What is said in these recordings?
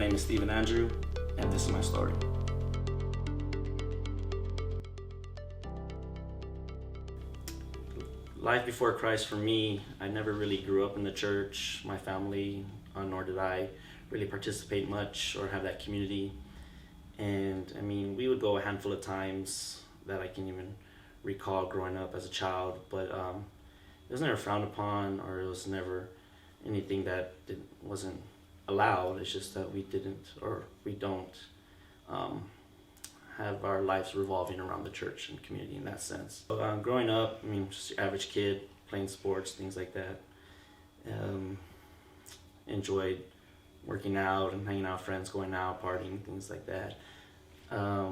name is Stephen Andrew, and this is my story. Life before Christ for me, I never really grew up in the church, my family, nor did I really participate much or have that community. And I mean, we would go a handful of times that I can even recall growing up as a child, but it was never frowned upon, or it was never anything that wasn't allowed. It's just that we didn't, or we don't have our lives revolving around the church and community in that sense. So, growing up, I mean, just your average kid, playing sports, things like that. Enjoyed working out and hanging out with friends, going out, partying, things like that. I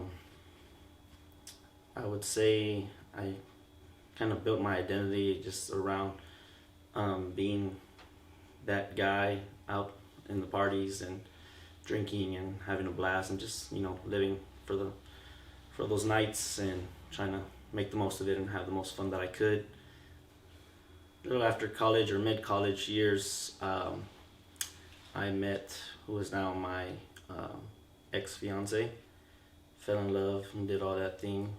would say I kind of built my identity just around being that guy out in the parties and drinking and having a blast and just, living for those nights and trying to make the most of it and have the most fun that I could. A little after college or mid-college years, I met who is now my ex-fiance. Fell in love and did all that thing.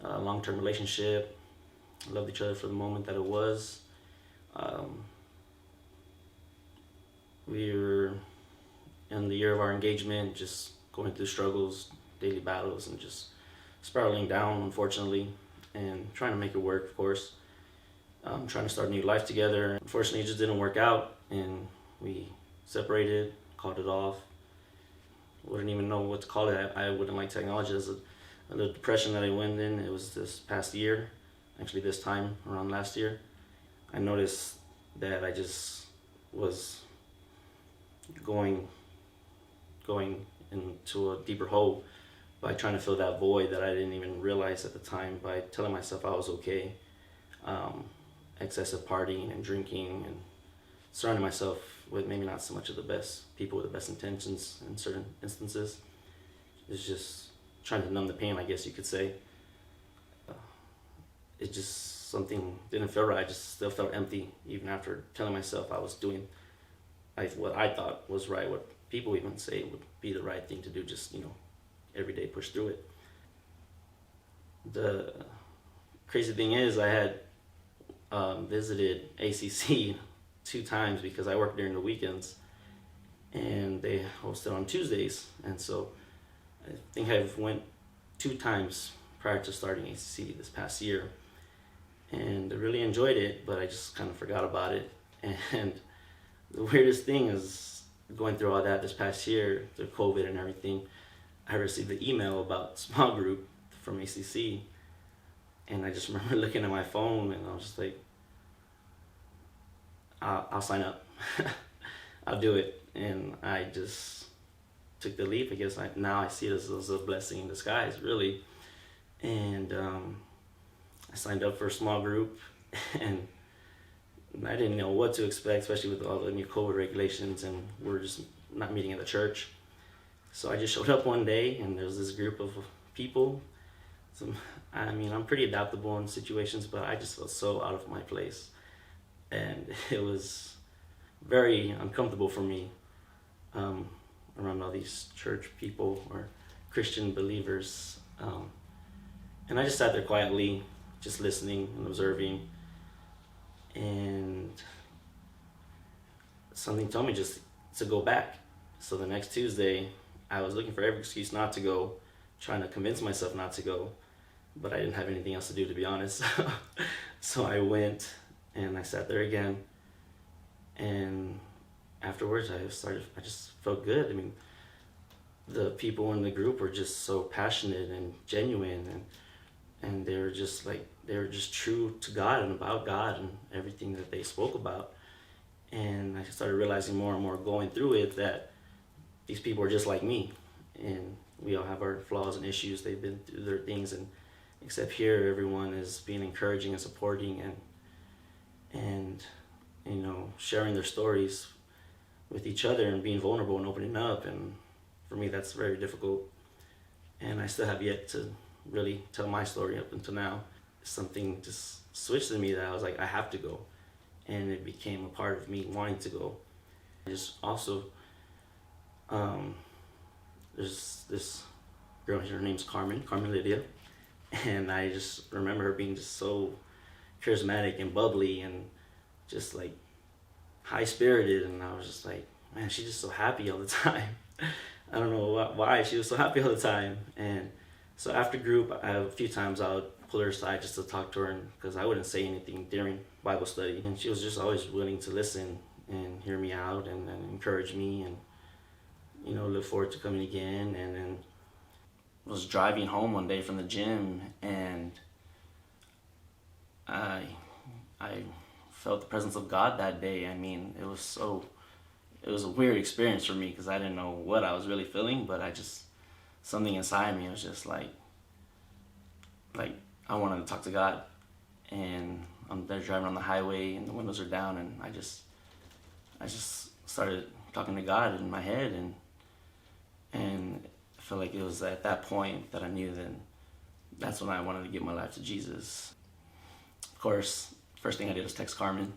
Long-term relationship. Loved each other for the moment that it was. We were in the year of our engagement, just going through struggles, daily battles, and just spiraling down, unfortunately, and trying to make it work, of course. Trying to start a new life together. Unfortunately, it just didn't work out, and we separated, called it off. Wouldn't even know what to call it. I wouldn't like to acknowledge it as the depression that I went in. It was this past year, actually this time around last year. I noticed that I just was going into a deeper hole by trying to fill that void that I didn't even realize at the time, by telling myself I was okay. Excessive partying and drinking and surrounding myself with maybe not so much of the best people with the best intentions in certain instances. It's just trying to numb the pain, I guess you could say. It just, something didn't feel right. I just still felt empty even after telling myself I was doing what I thought was right, what people even say would be the right thing to do, just, every day push through it. The crazy thing is I had visited ACC 2 times because I work during the weekends, and they hosted on Tuesdays, and so I think I've went 2 times prior to starting ACC this past year, and I really enjoyed it, but I just kind of forgot about it. And the weirdest thing is, going through all that this past year, through COVID and everything, I received an email about small group from ACC, and I just remember looking at my phone, and I was just like, I'll sign up. I'll do it. And I just took the leap. I guess now I see this as a blessing in disguise, really. And I signed up for a small group, and I didn't know what to expect, especially with all the new COVID regulations, and we're just not meeting at the church. So I just showed up one day, and there was this group of people. I'm pretty adaptable in situations, but I just felt so out of my place. And it was very uncomfortable for me around all these church people or Christian believers. And I just sat there quietly, just listening and observing. And something told me just to go back. So the next Tuesday, I was looking for every excuse not to go, trying to convince myself not to go, but I didn't have anything else to do, to be honest. So I went, and I sat there again, and afterwards I just felt good. I mean, the people in the group were just so passionate and genuine, and they were just true to God and about God and everything that they spoke about. And I started realizing more and more going through it that these people are just like me, and we all have our flaws and issues. They've been through their things, and except here everyone is being encouraging and supporting and sharing their stories with each other and being vulnerable and opening up. And for me, that's very difficult, and I still have yet to really tell my story up until now. Something just switched in me that I was like, I have to go, and it became a part of me wanting to go. I just also Um, there's this girl, her name's Carmen Lydia, and I just remember her being just so charismatic and bubbly and just like high spirited, and I was just like, man, she's just so happy all the time. I don't know why she was so happy all the time. And so after group, a few times I would pull her aside just to talk to her, and because I wouldn't say anything during Bible study, and she was just always willing to listen and hear me out and encourage me, and look forward to coming again. And then was driving home one day from the gym, and I felt the presence of God that day. I mean, it was a weird experience for me because I didn't know what I was really feeling, but something inside me was just like I wanted to talk to God. And I'm there driving on the highway and the windows are down, and I just started talking to God in my head, and I felt like it was at that point that I knew that that's when I wanted to give my life to Jesus. Of course, first thing I did was text Carmen,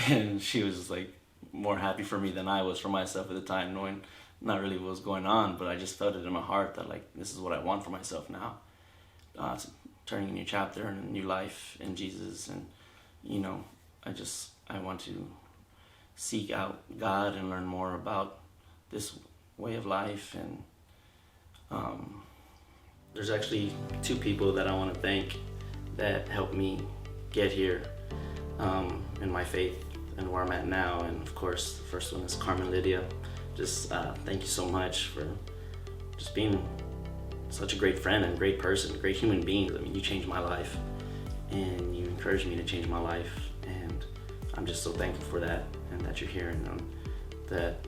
and she was like more happy for me than I was for myself at the time, knowing not really what was going on, but I just felt it in my heart that like this is what I want for myself now. Turning a new chapter and a new life in Jesus, and I want to seek out God and learn more about this way of life. And there's actually two people that I want to thank that helped me get here in my faith and where I'm at now. And of course, the first one is Carmen Lydia. Just thank you so much for just being such a great friend and great person, great human being. I mean, you changed my life, and you encouraged me to change my life, and I'm just so thankful for that, and that you're here, and that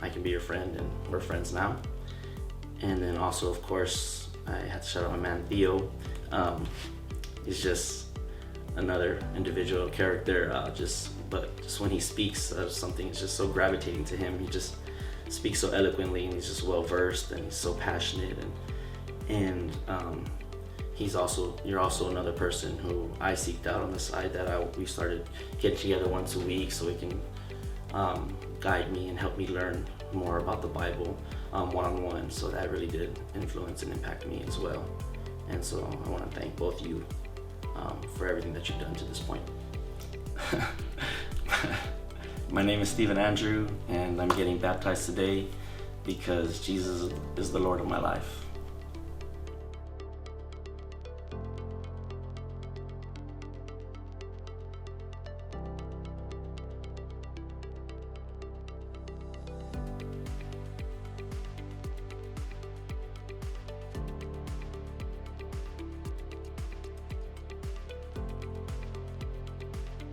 I can be your friend, and we're friends now. And then also, of course, I have to shout out my man Theo. He's just another individual character, but just when he speaks something, it's just so gravitating to him. He just speaks so eloquently, and he's just well versed, and he's so passionate, and you're also another person who I seeked out on the side, that we started getting together once a week so he can guide me and help me learn more about the Bible one-on-one. So that really did influence and impact me as well. And so I want to thank both you for everything that you've done to this point. My name is Stephen Andrew, and I'm getting baptized today because Jesus is the Lord of my life.